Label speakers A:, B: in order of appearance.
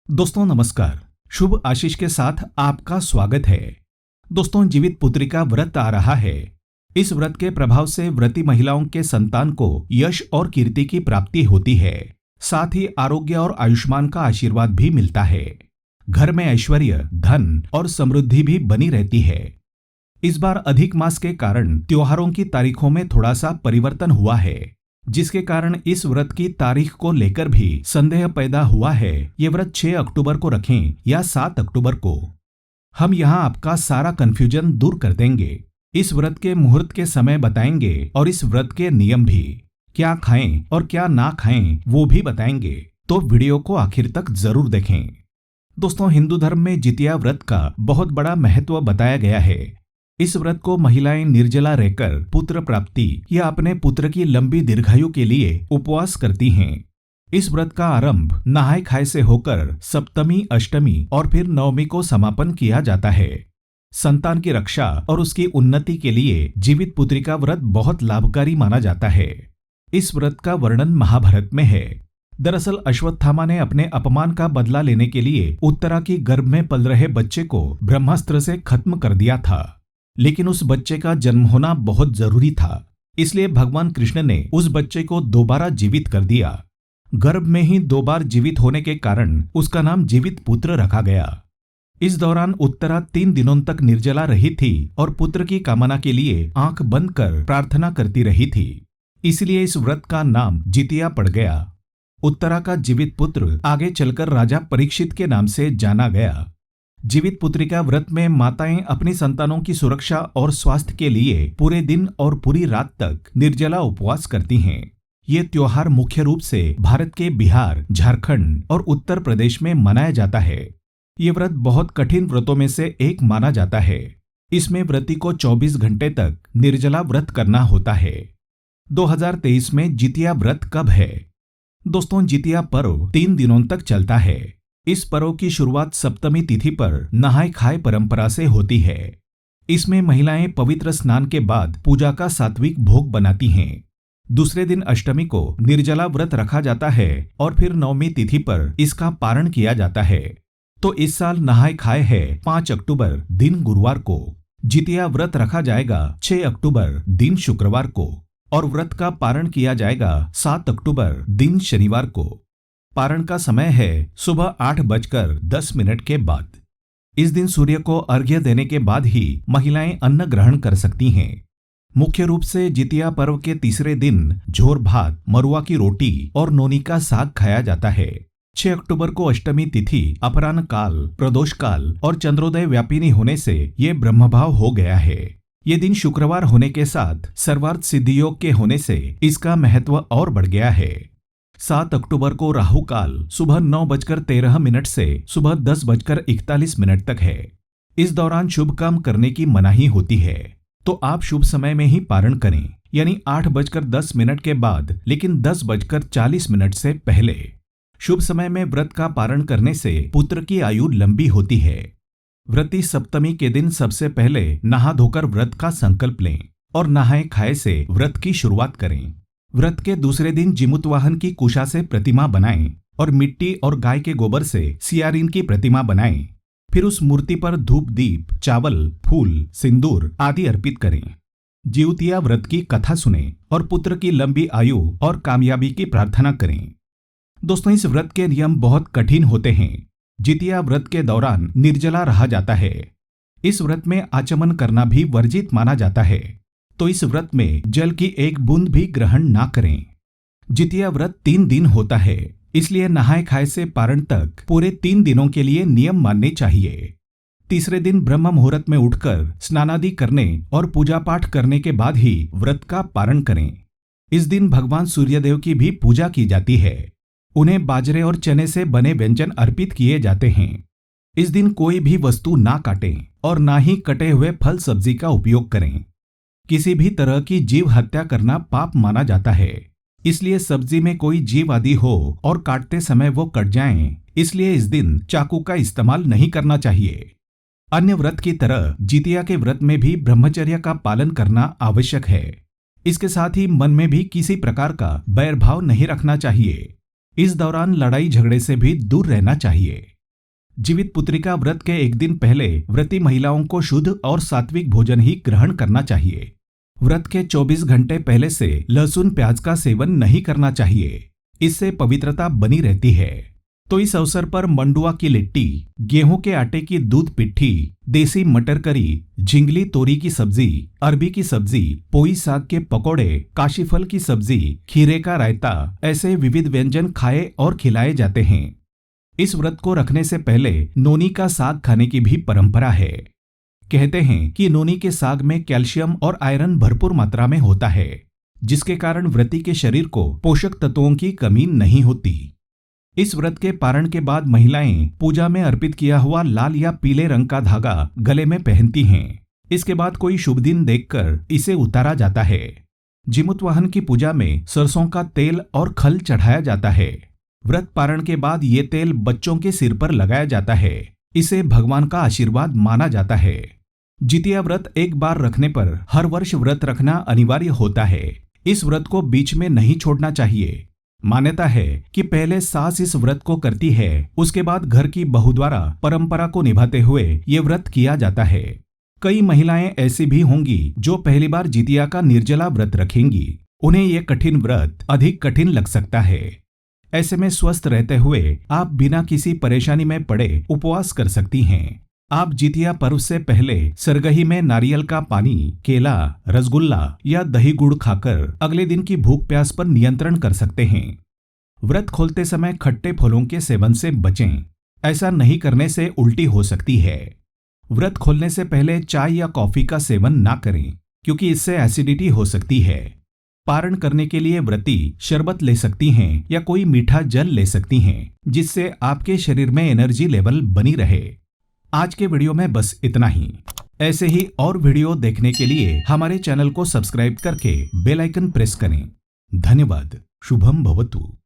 A: दोस्तों नमस्कार। शुभ आशीष के साथ आपका स्वागत है। दोस्तों, जीवित पुत्री का व्रत आ रहा है। इस व्रत के प्रभाव से व्रती महिलाओं के संतान को यश और कीर्ति की प्राप्ति होती है। साथ ही आरोग्य और आयुष्मान का आशीर्वाद भी मिलता है। घर में ऐश्वर्य, धन और समृद्धि भी बनी रहती है। इस बार अधिक मास के कारण त्योहारों की तारीखों में थोड़ा सा परिवर्तन हुआ है, जिसके कारण इस व्रत की तारीख को लेकर भी संदेह पैदा हुआ है। ये व्रत 6 अक्टूबर को रखें या 7 अक्टूबर को। हम यहाँ आपका सारा कंफ्यूजन दूर कर देंगे। इस व्रत के मुहूर्त के समय बताएंगे और इस व्रत के नियम भी, क्या खाएं और क्या ना खाएं वो भी बताएंगे। तो वीडियो को आखिर तक जरूर देखें। दोस्तों, हिंदू धर्म में जितिया व्रत का बहुत बड़ा महत्व बताया गया है। इस व्रत को महिलाएं निर्जला रहकर पुत्र प्राप्ति या अपने पुत्र की लंबी दीर्घायु के लिए उपवास करती हैं। इस व्रत का आरंभ नहाय खाए से होकर सप्तमी, अष्टमी और फिर नवमी को समापन किया जाता है। संतान की रक्षा और उसकी उन्नति के लिए जीवित पुत्री का व्रत बहुत लाभकारी माना जाता है। इस व्रत का वर्णन महाभारत में है। दरअसल अश्वत्थामा ने अपने अपमान का बदला लेने के लिए उत्तरा की गर्भ में पल रहे बच्चे को ब्रह्मास्त्र से खत्म कर दिया था, लेकिन उस बच्चे का जन्म होना बहुत जरूरी था। इसलिए भगवान कृष्ण ने उस बच्चे को दोबारा जीवित कर दिया। गर्भ में ही 2 बार जीवित होने के कारण उसका नाम जीवित पुत्र रखा गया। इस दौरान उत्तरा 3 दिनों तक निर्जला रही थी और पुत्र की कामना के लिए आंख बंद कर प्रार्थना करती रही थी। इसलिए इस व्रत का नाम जितिया पड़ गया। उत्तरा का जीवित पुत्र आगे चलकर राजा परीक्षित के नाम से जाना गया। जीवित पुत्री का व्रत में माताएं अपनी संतानों की सुरक्षा और स्वास्थ्य के लिए पूरे दिन और पूरी रात तक निर्जला उपवास करती हैं। ये त्योहार मुख्य रूप से भारत के बिहार, झारखंड और उत्तर प्रदेश में मनाया जाता है। ये व्रत बहुत कठिन व्रतों में से एक माना जाता है। इसमें व्रती को 24 घंटे तक निर्जला व्रत करना होता है। 2023 में जितिया व्रत कब है? दोस्तों, जितिया पर्व 3 दिनों तक चलता है। इस पर्व की शुरुआत सप्तमी तिथि पर नहाय खाए परंपरा से होती है। इसमें महिलाएं पवित्र स्नान के बाद पूजा का सात्विक भोग बनाती हैं। दूसरे दिन अष्टमी को निर्जला व्रत रखा जाता है और फिर नवमी तिथि पर इसका पारण किया जाता है। तो इस साल नहाय खाए है 5 अक्टूबर दिन गुरुवार को। जितिया व्रत रखा जाएगा 6 अक्टूबर दिन शुक्रवार को और व्रत का पारण किया जाएगा 7 अक्टूबर दिन शनिवार को। पारण का समय है सुबह 8:10 के बाद। इस दिन सूर्य को अर्घ्य देने के बाद ही महिलाएं अन्न ग्रहण कर सकती हैं। मुख्य रूप से जितिया पर्व के तीसरे दिन झोर भात, मरुआ की रोटी और नोनी का साग खाया जाता है। 6 अक्टूबर को अष्टमी तिथि अपराह्न काल, प्रदोष काल और चंद्रोदय व्यापिनी होने से ये ब्रह्मभाव हो गया है। ये दिन शुक्रवार होने के साथ सर्वार्थ सिद्धि योग के होने से इसका महत्व और बढ़ गया है। 7 अक्टूबर को राहु काल सुबह 9:13 से सुबह 10:41 तक है। इस दौरान शुभ काम करने की मनाही होती है, तो आप शुभ समय में ही पारण करें, यानी 8:10 के बाद, लेकिन 10:40 से पहले। शुभ समय में व्रत का पारण करने से पुत्र की आयु लंबी होती है। व्रती सप्तमी के दिन सबसे पहले नहा धोकर व्रत का संकल्प लें और नहाए खाए से व्रत की शुरुआत करें। व्रत के दूसरे दिन जिमुतवाहन की कुशा से प्रतिमा बनाएं और मिट्टी और गाय के गोबर से सियारिन की प्रतिमा बनाएं। फिर उस मूर्ति पर धूप, दीप, चावल, फूल, सिंदूर आदि अर्पित करें। जिउतिया व्रत की कथा सुनें और पुत्र की लंबी आयु और कामयाबी की प्रार्थना करें। दोस्तों, इस व्रत के नियम बहुत कठिन होते हैं। जितिया व्रत के दौरान निर्जला रहा जाता है। इस व्रत में आचमन करना भी वर्जित माना जाता है, तो इस व्रत में जल की एक बूंद भी ग्रहण ना करें। जितिया व्रत 3 दिन होता है, इसलिए नहाय खाए से पारण तक पूरे 3 दिनों के लिए नियम मानने चाहिए। तीसरे दिन ब्रह्म मुहूर्त में उठकर स्नानादि करने और पूजा पाठ करने के बाद ही व्रत का पारण करें। इस दिन भगवान सूर्यदेव की भी पूजा की जाती है। उन्हें बाजरे और चने से बने व्यंजन अर्पित किए जाते हैं। इस दिन कोई भी वस्तु ना काटें और ना ही कटे हुए फल सब्जी का उपयोग करें। किसी भी तरह की जीव हत्या करना पाप माना जाता है, इसलिए सब्जी में कोई जीव आदि हो और काटते समय वो कट जाएं, इसलिए इस दिन चाकू का इस्तेमाल नहीं करना चाहिए। अन्य व्रत की तरह जितिया के व्रत में भी ब्रह्मचर्य का पालन करना आवश्यक है। इसके साथ ही मन में भी किसी प्रकार का बैरभाव नहीं रखना चाहिए। इस दौरान लड़ाई झगड़े से भी दूर रहना चाहिए। जीवित पुत्रिका व्रत के एक दिन पहले व्रती महिलाओं को शुद्ध और सात्विक भोजन ही ग्रहण करना चाहिए। व्रत के 24 घंटे पहले से लहसुन प्याज का सेवन नहीं करना चाहिए, इससे पवित्रता बनी रहती है। तो इस अवसर पर मंडुआ की लिट्टी, गेहूं के आटे की दूध पिट्ठी, देसी मटर करी, झिंगली तोरी की सब्जी, अरबी की सब्जी, पोई साग के पकोड़े, काशीफल की सब्जी, खीरे का रायता, ऐसे विविध व्यंजन खाए और खिलाए जाते हैं। इस व्रत को रखने से पहले नोनी का साग खाने की भी परंपरा है। कहते हैं कि नोनी के साग में कैल्शियम और आयरन भरपूर मात्रा में होता है, जिसके कारण व्रती के शरीर को पोषक तत्वों की कमी नहीं होती। इस व्रत के पारण के बाद महिलाएं पूजा में अर्पित किया हुआ लाल या पीले रंग का धागा गले में पहनती हैं। इसके बाद कोई शुभ दिन देखकर इसे उतारा जाता है। जिमुतवाहन की पूजा में सरसों का तेल और खल चढ़ाया जाता है। व्रत पारण के बाद ये तेल बच्चों के सिर पर लगाया जाता है। इसे भगवान का आशीर्वाद माना जाता है। जितिया व्रत एक बार रखने पर हर वर्ष व्रत रखना अनिवार्य होता है। इस व्रत को बीच में नहीं छोड़ना चाहिए। मान्यता है कि पहले सास इस व्रत को करती है, उसके बाद घर की बहू द्वारा परंपरा को निभाते हुए ये व्रत किया जाता है। कई महिलाएं ऐसी भी होंगी जो पहली बार जितिया का निर्जला व्रत रखेंगी। उन्हें ये कठिन व्रत अधिक कठिन लग सकता है। ऐसे में स्वस्थ रहते हुए आप बिना किसी परेशानी में पड़े उपवास कर सकती हैं। आप जितिया पर्व से पहले सरगही में नारियल का पानी, केला, रसगुल्ला या दही गुड़ खाकर अगले दिन की भूख प्यास पर नियंत्रण कर सकते हैं। व्रत खोलते समय खट्टे फलों के सेवन से बचें। ऐसा नहीं करने से उल्टी हो सकती है। व्रत खोलने से पहले चाय या कॉफी का सेवन ना करें, क्योंकि इससे एसिडिटी हो सकती है। पारण करने के लिए व्रती शरबत ले सकती हैं या कोई मीठा जल ले सकती हैं, जिससे आपके शरीर में एनर्जी लेवल बनी रहे। आज के वीडियो में बस इतना ही। ऐसे ही और वीडियो देखने के लिए हमारे चैनल को सब्सक्राइब करके बेल आइकन प्रेस करें। धन्यवाद। शुभम भवतु।